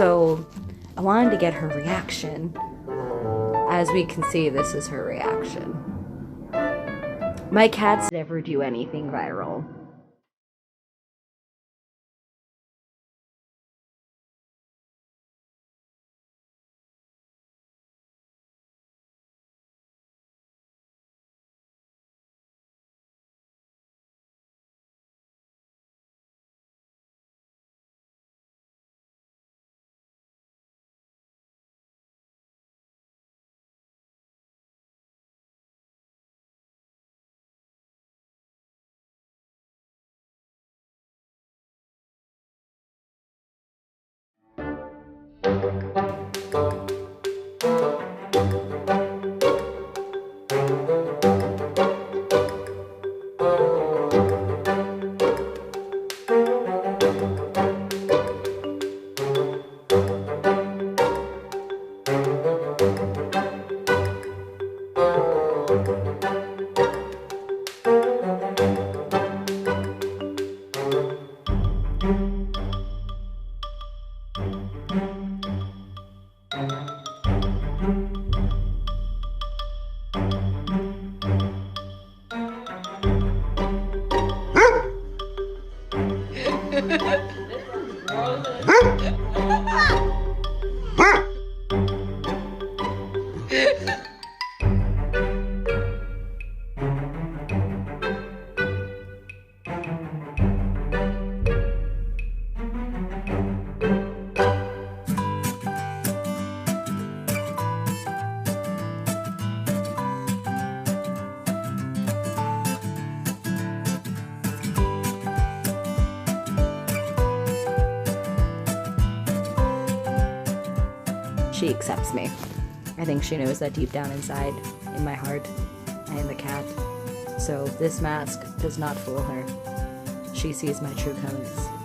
So I wanted to get her reaction. As we can see, this is her reaction. My cats never do anything viral. She accepts me. I think she knows that deep down inside, in my heart, I am a cat. So this mask does not fool her. She sees my true colors.